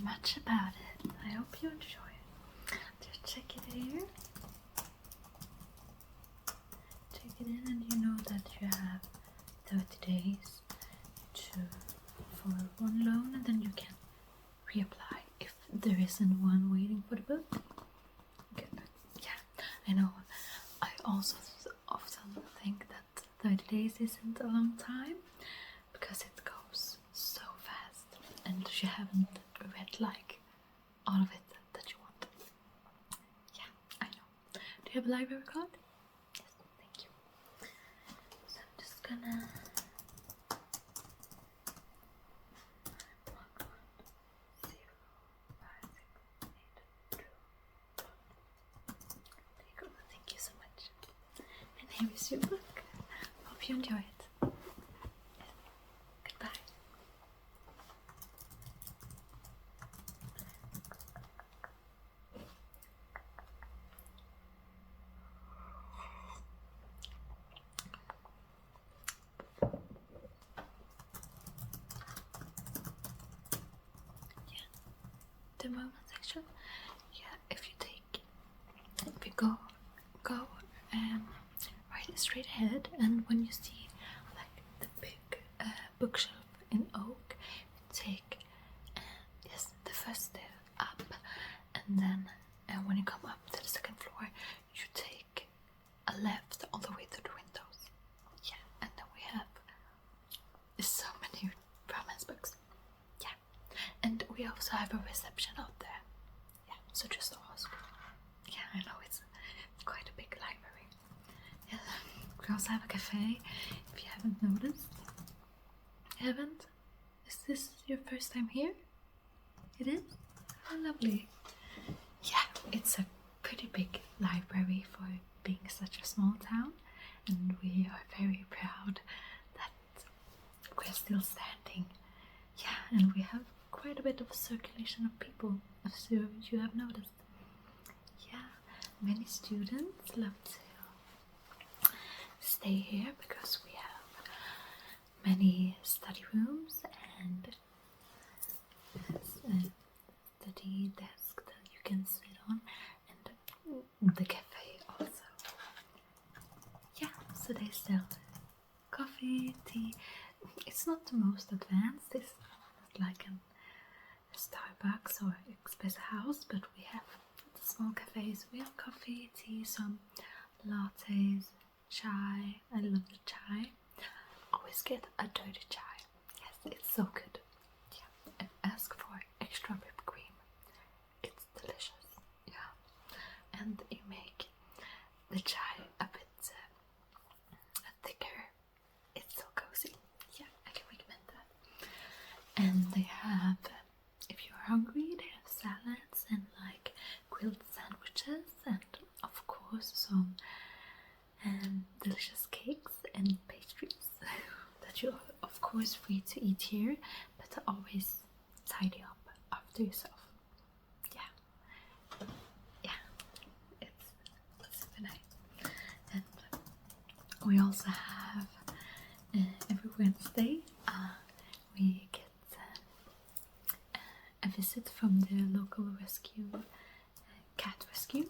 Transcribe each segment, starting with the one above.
much about it. I hope you enjoy it. Just check it here. Check it in, and you know that you have 30 days for one loan, and then you can reapply if there isn't one waiting for the book. Good. Yeah, I know. I also often think that 30 days isn't a long time because it goes so fast, and you haven't read like all of it that you want. Yeah, I know. Do you have a library card? Yes, thank you. So I'm just gonna thank you so much. And here is your book. Hope you enjoy it. Goodbye. Yeah, the moment section. Yeah, if you go right straight ahead, and when you see like the big bookshelf in oak, you take yes, the first step up, and then when you come up to the second floor, you take a left all the way to the windows. Yeah, and then we have so many romance books. Yeah, and we also have a reception out there. Yeah, so just ask. Yeah, I know it's quite a big library. Yeah, we also have a cafe, if you haven't noticed. Haven't? Is this your first time here? It is? Oh, lovely. Yeah, it's a pretty big library for being such a small town, and we are very proud that we're still standing. Yeah, and we have quite a bit of a circulation of people, as you have noticed. Yeah, many students love to stay here because we have many study rooms and study desk that you can sit on, and the cafe also. Yeah, so they sell coffee, tea. It's not the most advanced, it's not like a Starbucks or Express House, but we have the small cafes. We have coffee, tea, some lattes, chai. I love the chai. Always get a dirty chai. Yes, it's so good. Yeah, and ask for extra whipped cream. It's delicious. Yeah, and you make the chai a bit thicker. It's so cozy. Yeah, I can recommend that. And they have, if you're hungry, they have salads and like grilled sandwiches, and of course some delicious cakes and pastries that you are of course free to eat here, but always tidy up after yourself. Yeah, it's super nice. And we also have every Wednesday we get a visit from the local rescue, cat rescue.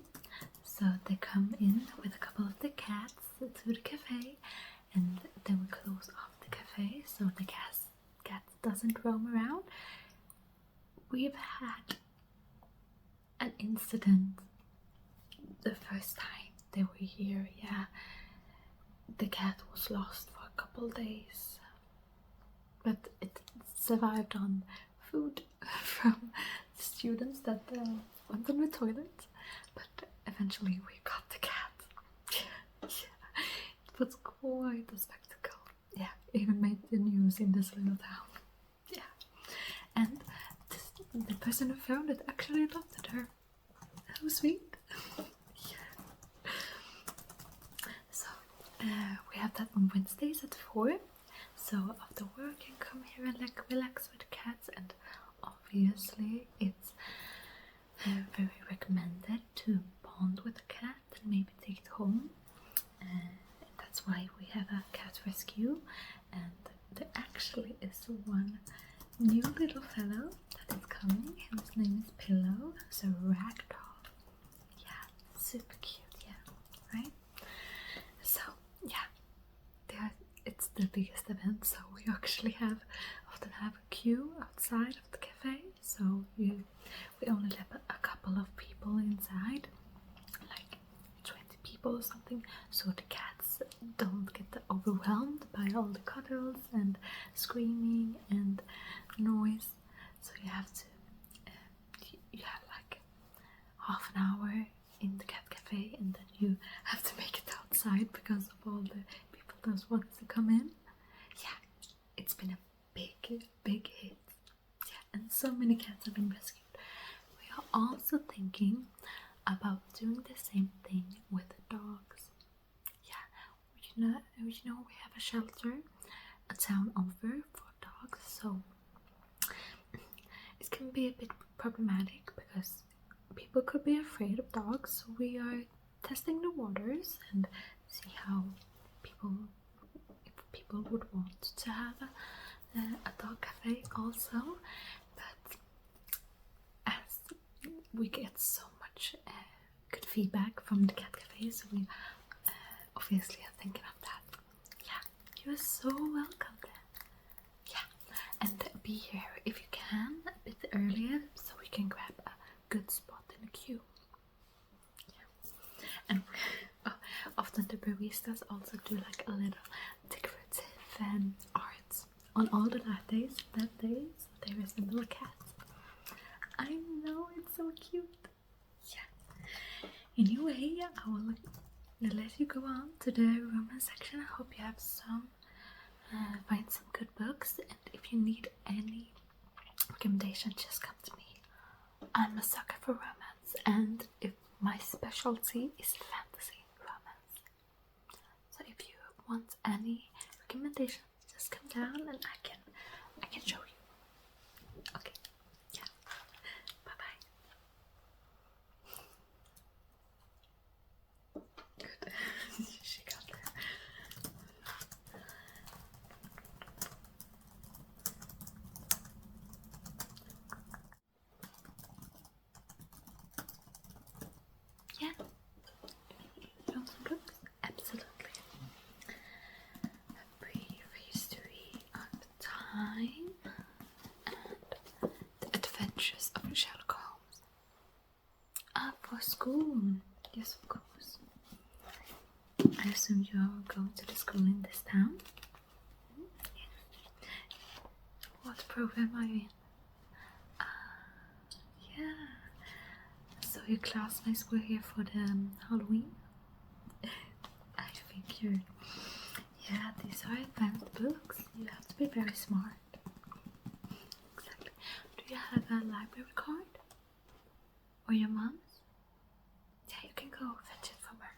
So they come in with a couple of the cats to the cafe, and then we close off the cafe so the cat doesn't roam around. We've had an incident the first time they were here. Yeah, the cat was lost for a couple days, but it survived on food from the students that went on the toilet. But eventually we got the cat. Yeah, it was quite a spectacle. Yeah, even made the news in this little town. Yeah, and the person who found it actually adopted her. How sweet. Yeah. So we have that on Wednesdays at 4. So after work you can come here and like relax with the cats, and obviously it's very recommended to bond with a cat and maybe take it home. That's why we have a cat rescue, and there actually is one new little fellow that is coming. His the biggest event, so we actually often have a queue outside of the cafe. So we only let a couple of people inside, like 20 people or something, so the cats don't get overwhelmed by all the cuddles and screaming and noise. So you have to you have like half an hour in the cat cafe, and then you have to make it outside because of all the people that want to come in. Yeah, it's been a big hit. Yeah, and so many cats have been rescued. We are also thinking about doing the same thing with the dogs. Yeah, you know we have a shelter, a town over for dogs, so it can be a bit problematic because people could be afraid of dogs. So we are testing the waters and see how if people would want to have a dog cafe also. But as we get so much good feedback from the cat cafe, so we obviously are thinking of that. Yeah, you're so welcome there. Yeah, and be here if you can a bit earlier so we can grab a good spot in the queue. Yeah. And often the baristas also do like a little decorative art on all the lattes that day, so they resemble a cat. I know, it's so cute. Yeah. Anyway, I will let you go on to the romance section. I hope you have find some good books, and if you need any recommendation, just come to me. I'm a sucker for romance, and if my specialty is fantasy romance. So if you want any recommendation, just come down and I can show you. Okay, yeah. Bye bye. Good. She got there. Yeah. You want some books? Absolutely. A brief history of time and the adventures of Sherlock Holmes. Ah, for school. Yes, of course. I assume you are going to the school in this town? Yes. What program are you in? Yeah. So your classmates were here for the Halloween? I figured. Yeah, these are advanced books. You have to be very smart. Exactly. Do you have a library card? Or your mom's? Yeah, you can go fetch it from her.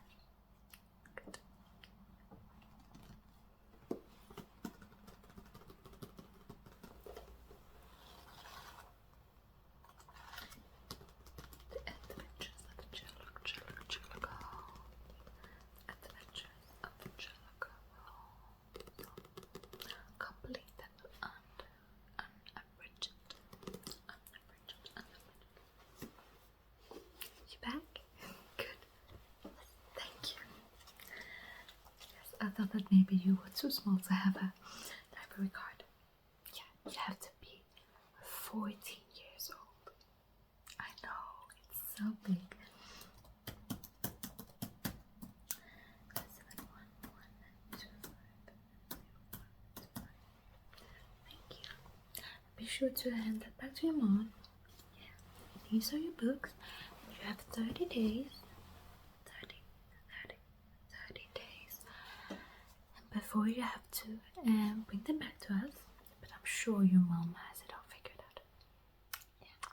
Good. The Adventures of Sherlock Holmes. Adventures of Sherlock Holmes. Complete and unabridged. You back? Good. Thank you. Yes, I thought that maybe you were too small to have a library card. Yeah, you have to be 14 years old. I know, it's so big. Thank you. Be sure to hand that back to your mom. Yeah. These are your books. You have 30 days. 30 days. And before you have to bring them back to us. But I'm sure your mom has it all figured out. Yeah.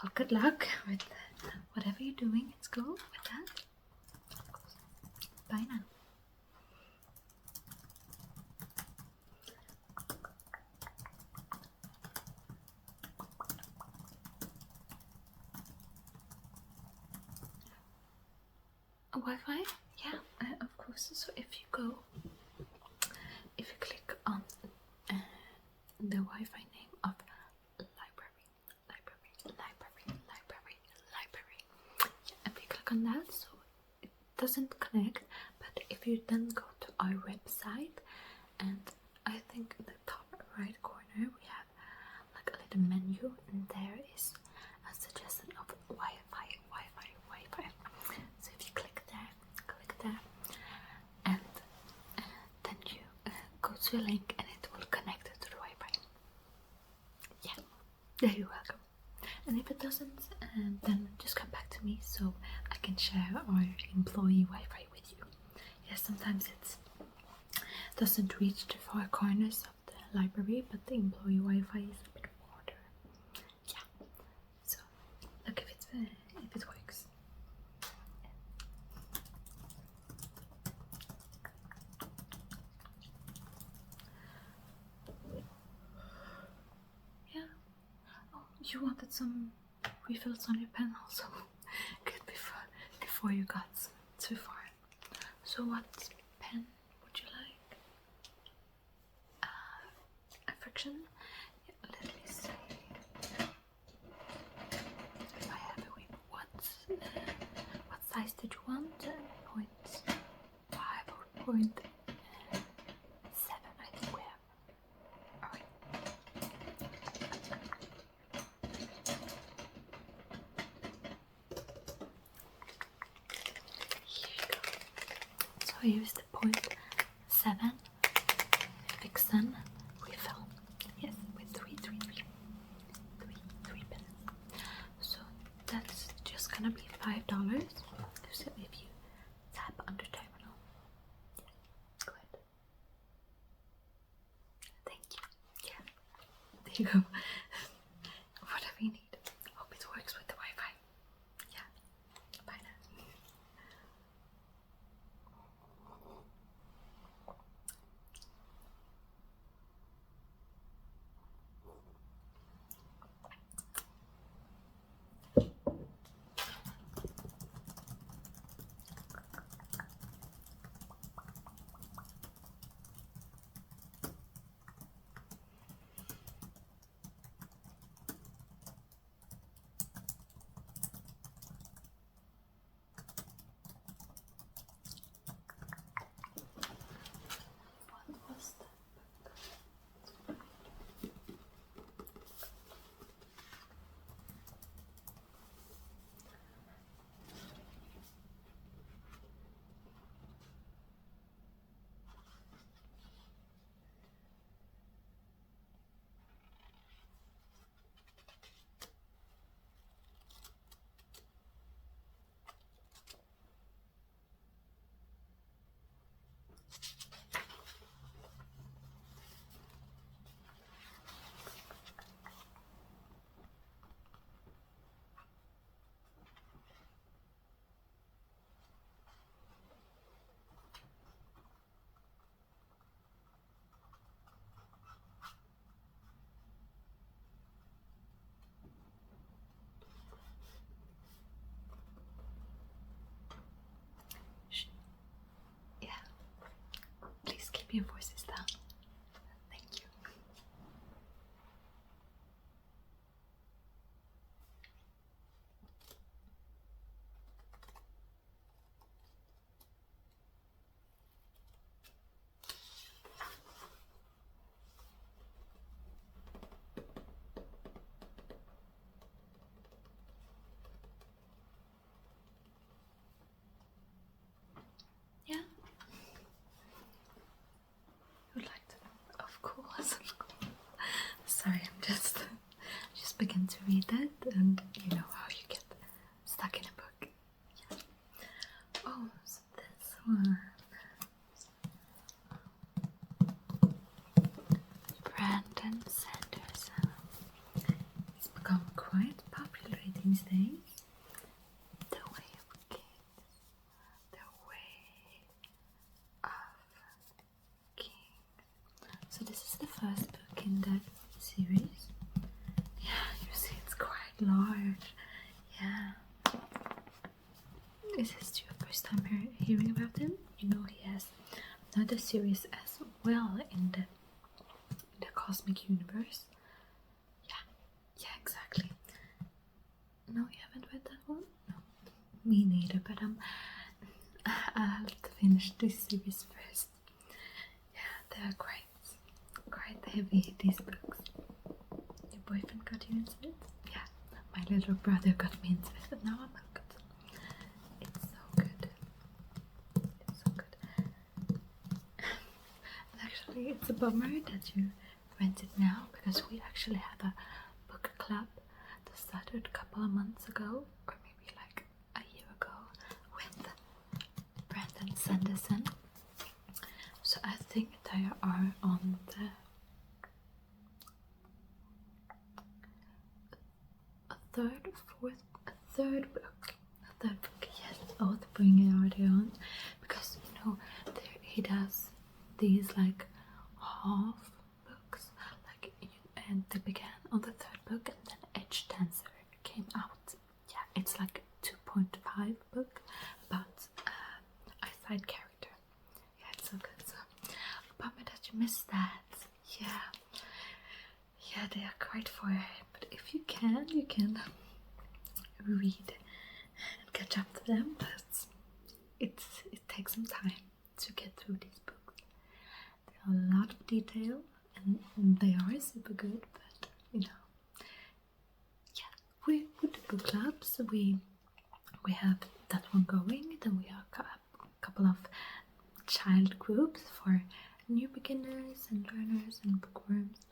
Well, good luck with whatever you're doing at school with that. Bye now. Wi-Fi? Yeah, of course. So if you click on the Wi-Fi name of library, if you click on that, so it doesn't connect. But if you then go to our website and I think in the top right corner we have like a little menu, and there is a suggestion of Wi-Fi. So if you click there, and then you go to a link, and it will connect it to the Wi-Fi. Yeah, there you're welcome. And if it doesn't, then just come back to me so I can share our employee Wi-Fi with you. Yeah, sometimes it doesn't reach the far corners of the library, but the employee Wi-Fi is a bit broader. Yeah, so look if it works. Yeah. Oh, you wanted some refills on your pen also? Good, before you got too far. So what pen would you like? A friction? Yeah, let me see if I have a whip. What size did you want? 0.5 or 0.7, I think we have. Alright. Here you go. So here's the 0.7 Vixen refill. Yes, with three pens. So that's just gonna be $5. So if you tap under terminal, yes, go ahead. Thank you. Yeah, there you go. Whatever you need. Hope it works with the Wi-Fi. Yeah, bye now. What was that? Yeah, please keep your voices down. Thank you. Yeah. Would like to know? Of course. Sorry, I'm just begin to read that, and you know how you get stuck in a book. Yeah. Oh, so this one. Brandon Sanderson. It's become quite popular these days. The Way of Kings. The Way of Kings. So this is the first book in that series. Yeah, you see it's quite large. Yeah. Is this your first time hearing about him? You know he has another series as well in the cosmic universe. Yeah, exactly. No, you haven't read that one? No, me neither, but I'll have to finish this series first. Yeah, they're quite heavy these books. Your boyfriend got you into it? Yeah, my little brother got me into it, and now I'm hooked. It's so good. It's so good. Actually, it's a bummer that you rent it now, because we actually have a book club that started a couple of months ago, or maybe like a year ago, with Brandon Sanderson. So I think they are on the third book. Yes. Oh, the bring it already on, because you know he does these like half books, like, and they began on the third book, and then Edge Dancer came out. Yeah, it's like a 2.5 book about a side character. Yeah, it's so good. So bummer that you missed that. Yeah, they are quite for it. But if you can read and catch up to them, but it takes some time to get through these books. There are a lot of detail, and they are super good. But you know, yeah, we with the book clubs, we have that one going. Then we have a couple of child groups for new beginners and learners and bookworms,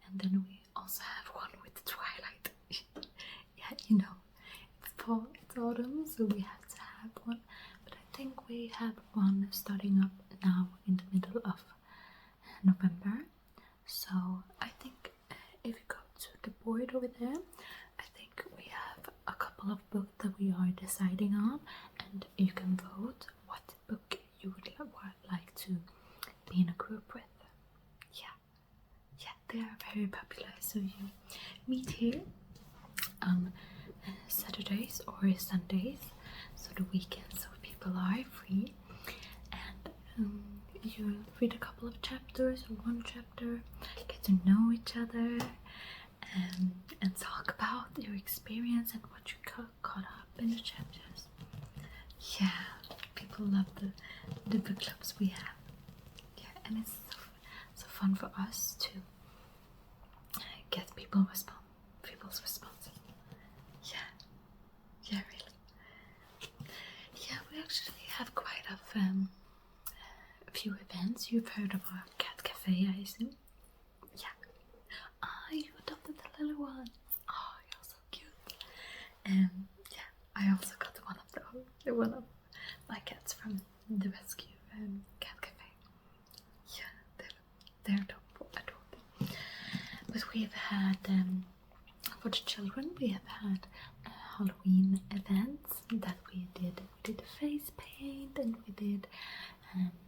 and then we also have one with the Twilight. Yeah, you know, it's fall, it's autumn, so we have to have one. But I think we have one starting up now in the middle of November. So I think if you go to the board over there, I think we have a couple of books that we are deciding on, and you can vote what book you would like to be in a group with. Yeah, they are very popular. So you meet here on Saturdays or Sundays, so the weekends, so people are free, and you read a couple of chapters or one chapter, get to know each other, and talk about your experience and what you caught up in the chapters. Yeah, people love the book clubs we have. Yeah, and it's so fun for us to get people's responses. Yeah, really. Yeah, we actually have quite a few events. You've heard of our cat cafe, I assume. Yeah. You adopted the little one. Oh, you're so cute. Yeah, I also got one of my cats from the rescue cat cafe. Yeah, they're adorable. But we've had for the children, we have had Halloween events that we did. We did face paint, and we did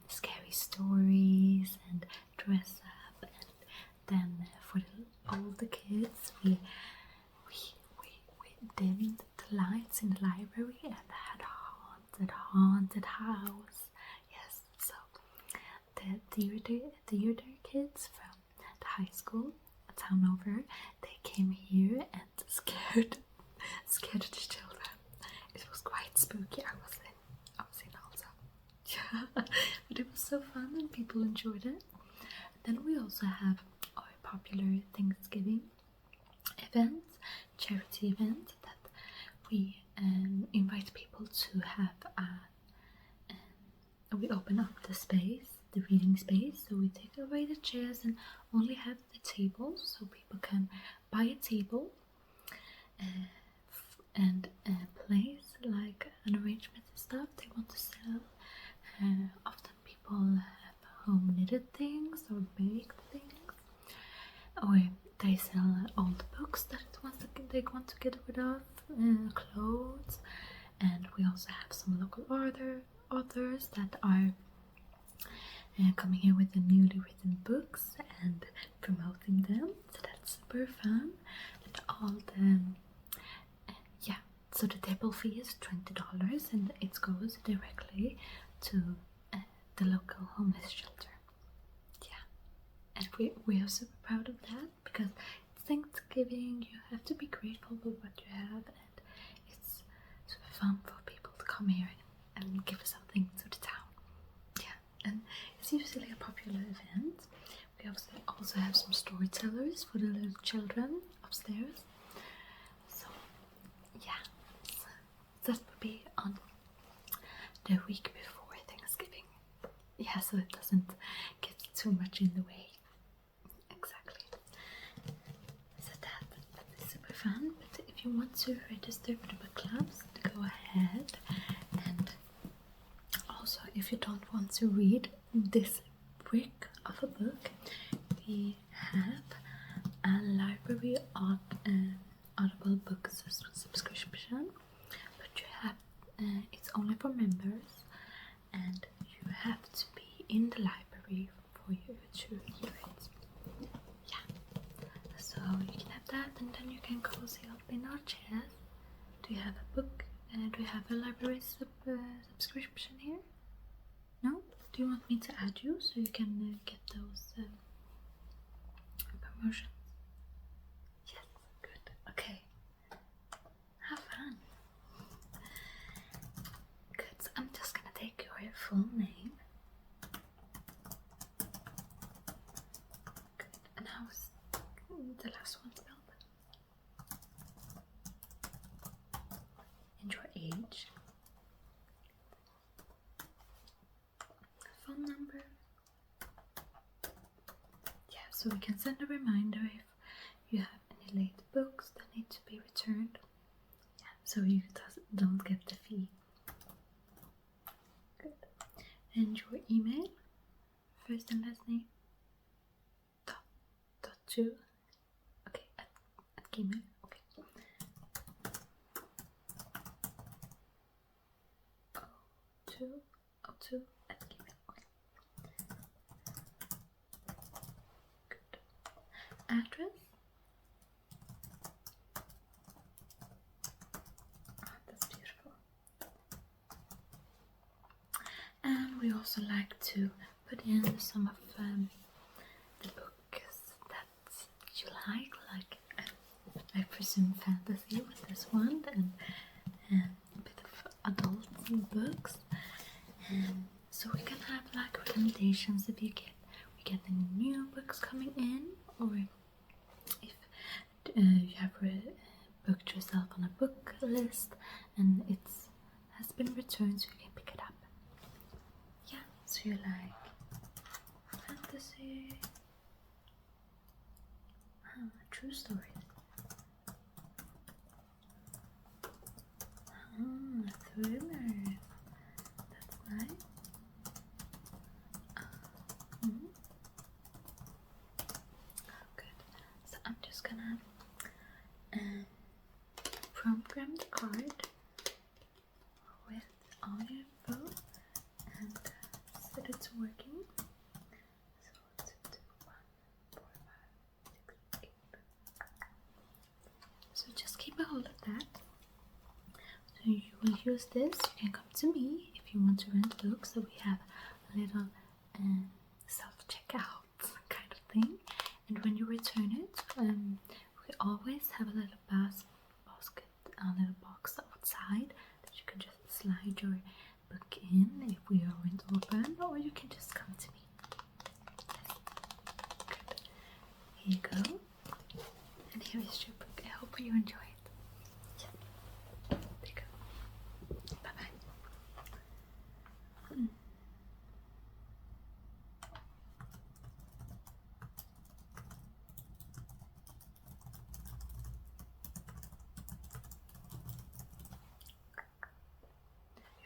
scary stories and dress up, and then for the older kids, we dimmed the lights in the library and had a haunted house. Yes, so the theater kids from the high school at town over, they came here and scared the children. It was quite spooky. I was in also. Yeah, but it was so fun and people enjoyed it. Then we also have our popular Thanksgiving events, charity events, that we invite people to have we open up the space, the reading space, so we take away the chairs and only have the tables, so people can buy a table and place like an arrangement and stuff they want to sell. Often people have home knitted things or baked things, or they sell old books that they want to get rid of, clothes, and we also have some local authors that are coming here with the newly written books and promoting them, so that's super fun. And all the so the table fee is $20, and it goes directly to the local homeless shelter. Yeah, and we are super proud of that, because it's Thanksgiving. You have to be grateful for what you have, and it's super fun for people to come here and give something to the town. Yeah, and it's usually a popular event. We also also have some storytellers for the little children upstairs. So yeah, so that would be on the week before Thanksgiving. Yeah, so it doesn't get too much in the way. Exactly. So that is super fun. But if you want to register for the book clubs, go ahead. And also, if you don't want to read this brick of a book, we have a library of Audible books subscription, but you have it's only for members, and you have to be in the library for you to hear it. Yeah, so you can have that, and then you can cozy up in our chairs. Do you have a book? Do you have a library subscription here? No? Do you want me to add you so you can get those promotions? Yes, good. Okay. Have fun. Good. So I'm just gonna take your full name. Good. And how's the last one spelled? And your age. Phone number. Yeah, so we can send a reminder if you have any late books that need to be returned. Yeah, so you don't get the fee. Good. And your email, first and last name. Dot two. Okay, at Gmail. Okay. O2 at Gmail. Okay. Good. Address. Oh, that's beautiful. And we also like to put in some of the books that you like I presume fantasy with this one, and a bit of adult books. So we can have like recommendations if we get any new books coming in, or if you have booked yourself on a book list and it has been returned, so you can pick it up. Yeah, so you like fantasy, true stories, thriller. That's nice. Good. So I'm just gonna program the card with all your info and set it to working. So 2, 1, 4, 5, 6, 8. So just keep a hold of that. So you will use this. You can come to me if you want to rent books. So we have a little self-checkout kind of thing, and when you return it, we always have a little basket, a little box outside that you can just slide your book in if we aren't open, or you can just come to me. Yes. Good. Here you go, and here is your book. I hope you enjoy it. Yes. There you go. Bye bye.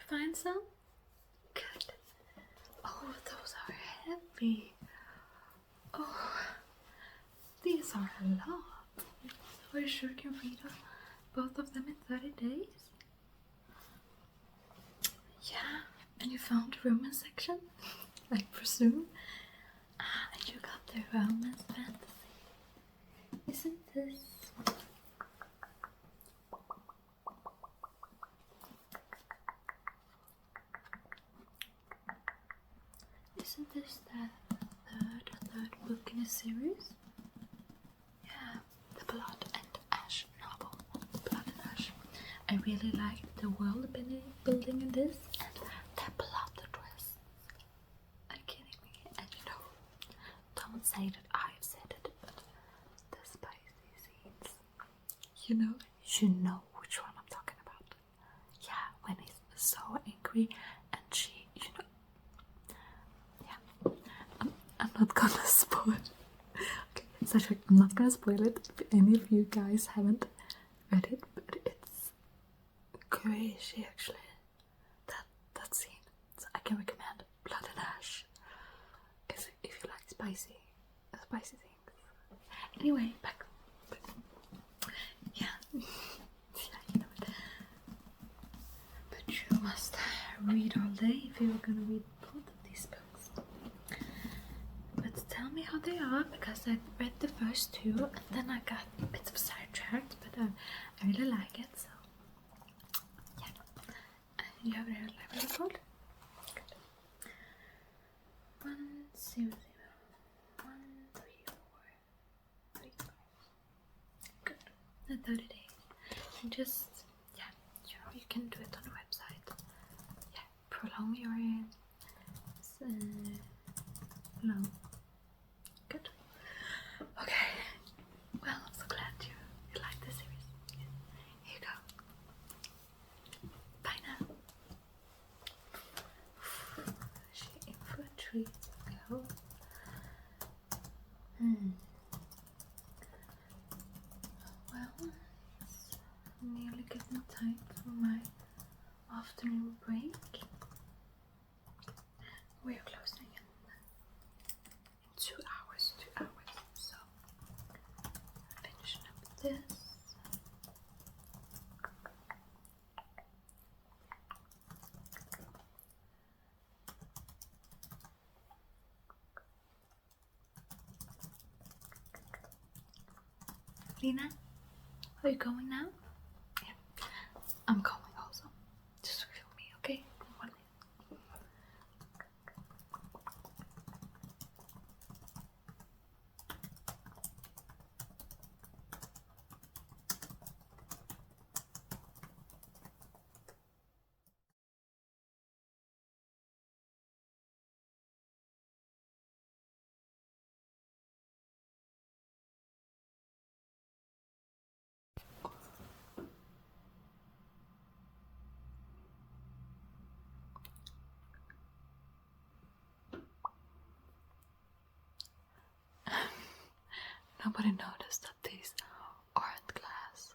Find some? Good. Oh, those are heavy. Oh, these are a lot. Are you sure you can read both of them in 30 days? Yeah, and you found the romance section, I presume. And you got the romance fantasy. Isn't this... Isn't this the third book in a series? Yeah, the Blood and Ash novel. Blood and Ash. I really like the world building in this, and the plot twist. Are you kidding me? And you know, don't say that I've You know which one I'm talking about. Yeah, when he's so angry and she, yeah. I'm not gonna spoil it. Okay, so I'm not gonna spoil it if any of you guys haven't read it, but it's crazy actually. That scene. So I can recommend Blood and Ash if you like spicy things. Anyway, back. Yeah. Yeah, you know it. But you must read all day if you're gonna read both of these books. But tell me how they are, because I read the first two and then I got bits of sidetracked, but I really like it, so yeah. You have a library code? Good. 1 0 0 1 3 4 3 5. Good. The 30 days. And just you can do it on the website. Yeah, prolong your long. Good. Okay. Well, I'm so glad you like the series. Here you go. Bye now. She in for a treat. Go. Well, it's nearly getting time for my afternoon break. We're closing in 2 hours, so finishing up this. Lina, are you going now? Yeah, I'm going also. Just feel me, okay? 1 minute. Nobody noticed that these aren't glass.